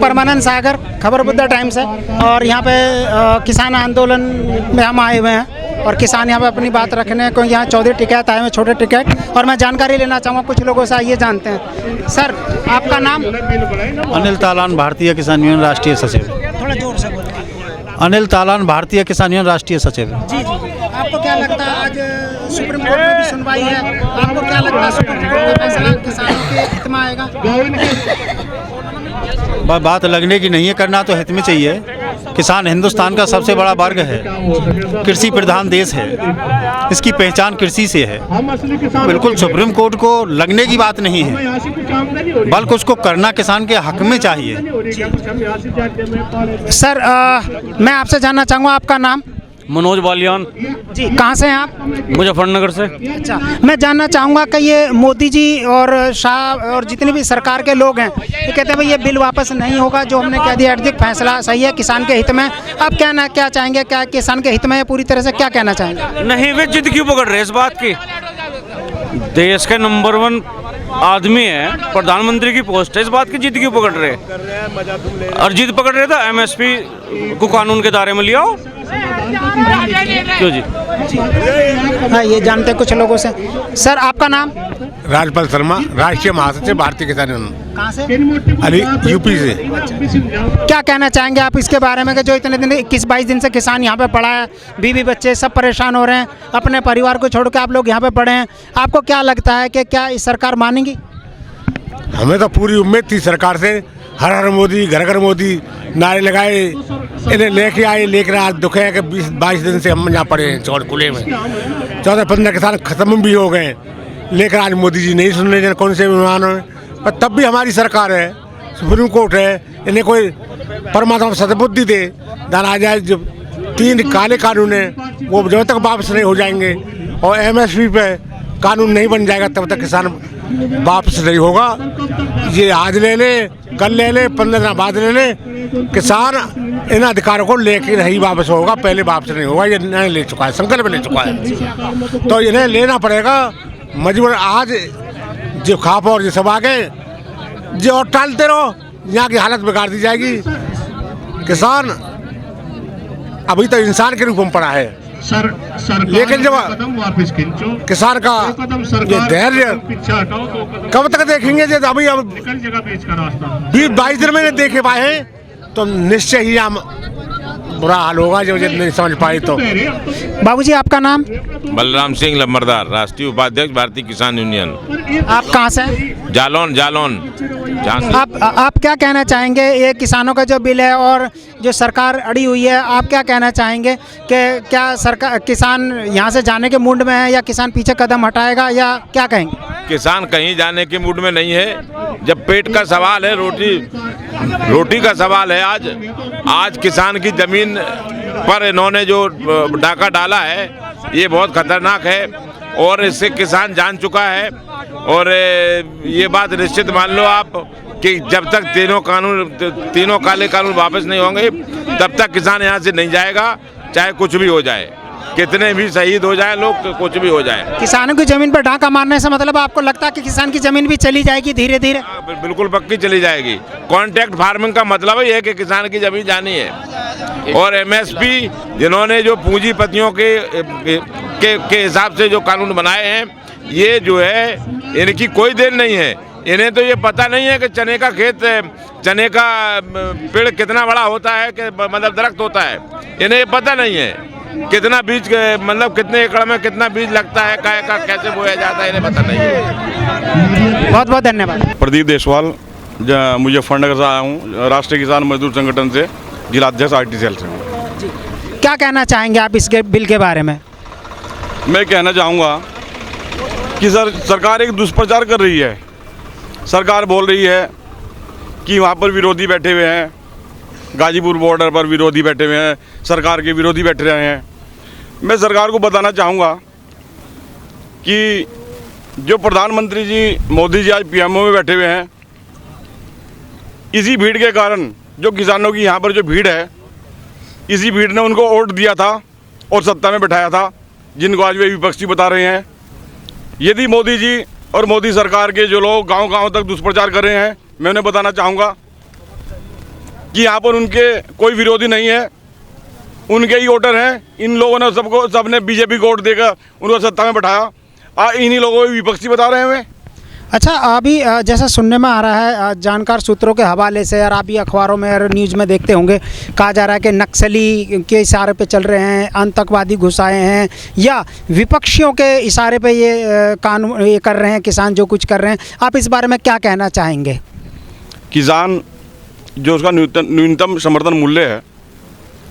परमानंद सागर, खबर बुद्धा टाइम्स है। और यहाँ पे किसान आंदोलन में हम आए हुए हैं और किसान यहाँ पे अपनी बात रखने को यहाँ 14 टिकट आए हुए, छोटे टिकट। और मैं जानकारी लेना चाहूँगा कुछ लोगों से, आइए जानते हैं। सर आपका नाम? अनिल तालान, भारतीय किसान यूनियन राष्ट्रीय सचिव। थोड़ा जोर से बोलें। अनिल तालान, भारतीय किसान यूनियन राष्ट्रीय सचिव। जी जी, आपको क्या लगता है आज सुप्रीम कोर्ट में भी सुनवाई है, आपको क्या लगता है सुप्रीम कोर्ट का फैसला किसानों के हित में आएगा? बात लगने की नहीं है, करना तो हित में चाहिए। किसान हिंदुस्तान का सबसे बड़ा वर्ग है, कृषि प्रधान देश है, इसकी पहचान कृषि से है। बिल्कुल सुप्रीम कोर्ट को लगने की बात नहीं है, बल्कि उसको करना किसान के हक में चाहिए। सर मैं आपसे जानना चाहूँगा, आपका नाम? मनोज बालियान जी, कहाँ से हैं आप? मुजफ्फरनगर से। अच्छा, मैं जानना चाहूँगा कि ये मोदी जी और शाह और जितने भी सरकार के लोग हैं, ये कहते हैं भाई ये बिल वापस नहीं होगा, जो हमने कह दिया एडजिक फैसला सही है, किसान के हित में। आप क्या चाहेंगे, क्या किसान के हित में है पूरी तरह से, क्या कहना चाहेंगे? नहीं, वे जिद क्यों पकड़ रहे इस बात की? देश के नंबर 1 आदमी है, प्रधानमंत्री की पोस्ट है, इस बात की जिद क्यों पकड़ रहे? और जिद पकड़ रहे था एमएसपी को कानून के दायरे में लिया हो क्यों जी? हाँ, ये जानते हैं कुछ लोगों से। सर आपका नाम? राजपाल शर्मा, राष्ट्रीय महासचिव भारतीय किसान यूनियन। कहाँ से? अली, यूपी से। क्या कहना चाहेंगे आप इसके बारे में कि जो इतने दिन 21-22 दिन से किसान यहाँ पे पड़ा है, बीवी बच्चे सब परेशान हो रहे हैं, अपने परिवार को छोड़ के आप लोग यहाँ पे पड़े हैं, आपको क्या लगता है कि क्या इस सरकार मानेगी? हमें तो पूरी उम्मीद थी सरकार से, हर हर मोदी, घर घर मोदी नारे लगाए, इन्हें लेके आए, लेकर आज दुख है कि 20-22 दिन से हम यहाँ पड़े हैं चौड़ खुले में। 14-15 किसान खत्म भी हो गए, लेकर आज मोदी जी नहीं सुन रहे कौन से विमान में। पर तब भी हमारी सरकार है, सुप्रीम कोर्ट है, इन्हें कोई परमात्मा सद्बुद्धि दे, दाना जाए। जो 3 काले कानून है वो जब तक वापस नहीं हो जाएंगे और एमएसपी पे कानून नहीं बन जाएगा तब तक किसान वापस नहीं होगा। ये आज ले ले, कल ले ले, 15 दिन बाद ले ले, किसान इन अधिकारों को लेके नहीं वापस होगा, पहले वापस नहीं होगा। ये नहीं ले चुका है, संकल्प ले चुका है, तो इन्हें लेना पड़ेगा मजबूर। आज जो खाप और जो सब आगे जो और टालते रहो, यहाँ की हालत बिगाड़ दी जाएगी। किसान अभी तो इंसान के रूप में पड़ा है, लेकिन जब किसान का ये धैर्य कब तक देखेंगे? जब अभी 20-22 दिन में देखे पाए हैं तो निश्चय ही हम बुरा हाल होगा जब नहीं समझ पाए तो। बाबूजी आपका नाम? बलराम सिंह लम्बरदार, राष्ट्रीय उपाध्यक्ष भारतीय किसान यूनियन। आप कहाँ से हैं? जालौन। आप क्या कहना चाहेंगे, ये किसानों का जो बिल है और जो सरकार अड़ी हुई है, आप क्या कहना चाहेंगे कि क्या सरकार किसान यहाँ से जाने के मूड में है या किसान पीछे कदम हटाएगा, या क्या कहेंगे? किसान कहीं जाने के मूड में नहीं है। जब पेट का सवाल है, रोटी का सवाल है, आज किसान की जमीन पर इन्होंने जो डाका डाला है ये बहुत खतरनाक है और इससे किसान जान चुका है। और ये बात निश्चित मान लो आप कि जब तक तीनों काले कानून वापस नहीं होंगे तब तक किसान यहाँ से नहीं जाएगा, चाहे कुछ भी हो जाए, कितने भी शहीद हो जाए लोग, कुछ भी हो जाए। किसानों की जमीन पर डाका मारने से मतलब आपको लगता है कि किसान की जमीन भी चली जाएगी धीरे धीरे? बिल्कुल पक्की चली जाएगी। कॉन्ट्रैक्ट फार्मिंग का मतलब ही है कि किसान की जमीन जानी है। और एमएसपी जिन्होंने जो पूंजीपतियों के हिसाब से जो कानून बनाए हैं, ये जो है इनकी कोई देन नहीं है। इन्हें तो ये पता नहीं है कि चने का पेड़ कितना बड़ा होता है, कि मतलब दरख्त होता है, इन्हें पता नहीं है कितना बीज, मतलब कितने एकड़ में कितना बीज लगता है, कैसे बोया जाता है, इन्हें पता नहीं है। बहुत बहुत धन्यवाद। प्रदीप देसवाल, मुजफ्फरनगर से आया हूँ, राष्ट्रीय किसान मजदूर संगठन से, जिलाध्यक्ष आरटीसीएल से। क्या कहना चाहेंगे आप इसके बिल के बारे में? मैं कहना चाहूँगा कि सरकार एक दुष्प्रचार कर रही है। सरकार बोल रही है कि वहाँ पर विरोधी बैठे हुए हैं, गाजीपुर बॉर्डर पर विरोधी बैठे हुए हैं, सरकार के विरोधी बैठ रहे हैं। मैं सरकार को बताना चाहूँगा कि जो प्रधानमंत्री जी मोदी जी आज पीएमओ में बैठे हुए हैं, इसी भीड़ के कारण जो किसानों की यहाँ पर जो भीड़ है, इसी भीड़ ने उनको वोट दिया था और सत्ता में बैठाया था, जिनको आज वे विपक्षी बता रहे हैं। यदि मोदी जी और मोदी सरकार के जो लोग गांव-गांव तक दुष्प्रचार कर रहे हैं, मैं उन्हें बताना चाहूँगा कि यहाँ पर उनके कोई विरोधी नहीं है, उनके ही वोटर हैं। इन लोगों ने सबने बीजेपी को वोट देकर उनको सत्ता में बैठाया। इन्हीं लोगों को विपक्षी बता रहे हैं हमें। अच्छा, अभी जैसा सुनने में आ रहा है जानकार सूत्रों के हवाले से, और आप भी अखबारों में और न्यूज़ में देखते होंगे, कहा जा रहा है कि नक्सली के इशारे पे चल रहे हैं, आतंकवादी घुसाए हैं, या विपक्षियों के इशारे पे ये कानून ये कर रहे हैं, किसान जो कुछ कर रहे हैं। आप इस बारे में क्या कहना चाहेंगे? किसान जो उसका न्यूनतम समर्थन मूल्य है,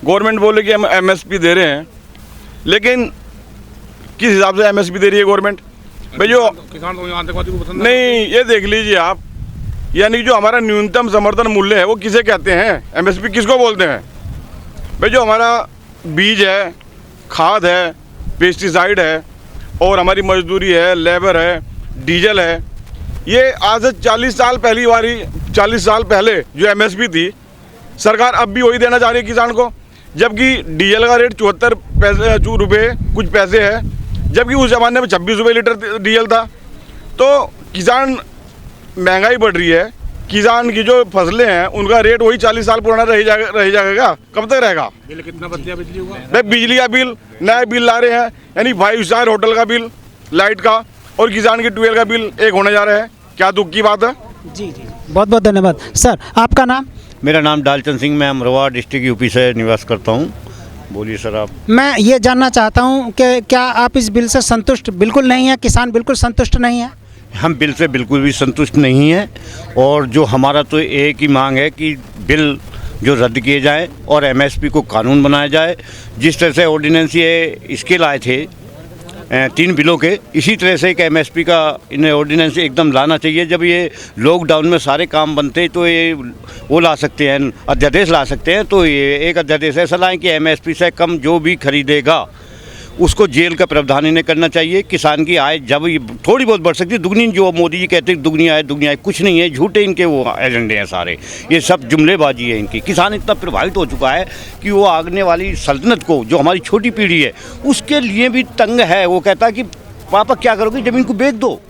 गवर्नमेंट बोले कि हम एमएसपी दे रहे हैं, लेकिन किस हिसाब से एमएसपी दे रही है गवर्नमेंट? भाई जो किसान तो आतंकवादी को पसंद नहीं, ये देख लीजिए आप, यानी कि जो हमारा न्यूनतम समर्थन मूल्य है वो किसे कहते हैं? एमएसपी किसको बोलते हैं? भाई जो हमारा बीज है, खाद है, पेस्टिसाइड है, और हमारी मजदूरी है, लेबर है, डीजल है, ये आज से 40 साल पहले जो एमएसपी थी, सरकार अब भी वही देना चाह रही है किसान को, जबकि डीजल का रेट 74 रुपये कुछ पैसे है, जबकि उस ज़माने में 26 रुपये लीटर डीजल था। तो किसान, महंगाई बढ़ रही है, किसान की जो फसलें हैं उनका रेट वही 40 साल पुराना रह जाएगा। कब तक रहेगा? बिल कितना बच्चा बिजली हुआ? भाई बिजली का बिल, नए बिल ला रहे हैं, यानी 5 स्टार होटल का बिल, लाइट का, और किसान की ट्यूबवेल का बिल एक होने जा रहा है। क्या दुख की बात है? जी, बहुत बहुत धन्यवाद। सर, आपका नाम? मेरा नाम डालचंद सिंह, मैं अमरोहा डिस्ट्रिक्ट यूपी से निवास करता हूँ। बोलिए सर आप। मैं ये जानना चाहता हूँ कि क्या आप इस बिल से संतुष्ट बिल्कुल नहीं हैं? किसान बिल्कुल संतुष्ट नहीं है? हम बिल से बिल्कुल भी संतुष्ट नहीं हैं, और जो हमारा तो एक ही मांग है कि बिल जो रद्द किए जाए और एमएसपी को कानून बनाया जाए। जिस तरह से ऑर्डिनेंस ये इसके लाए थे 3 बिलों के, इसी तरह से एक एमएसपी का इन्हें ऑर्डिनेंस एकदम लाना चाहिए। जब ये लॉकडाउन में सारे काम बनते तो ये वो ला सकते हैं, अध्यादेश ला सकते हैं। तो ये एक अध्यादेश ऐसा लाएं कि एमएसपी से कम जो भी खरीदेगा उसको जेल का प्रावधान इन्हें करना चाहिए। किसान की आय जब थोड़ी बहुत बढ़ सकती है, दुगनी, जो मोदी जी कहते हैं दुगनी आय कुछ नहीं है, झूठे इनके वो एजेंडे हैं सारे, ये सब जुमलेबाजी है इनकी। किसान इतना प्रभावित हो चुका है कि वो आगने वाली सल्तनत को, जो हमारी छोटी पीढ़ी है, उसके लिए भी तंग है। वो कहता है कि पापा क्या करोगे, ज़मीन को बेच दो।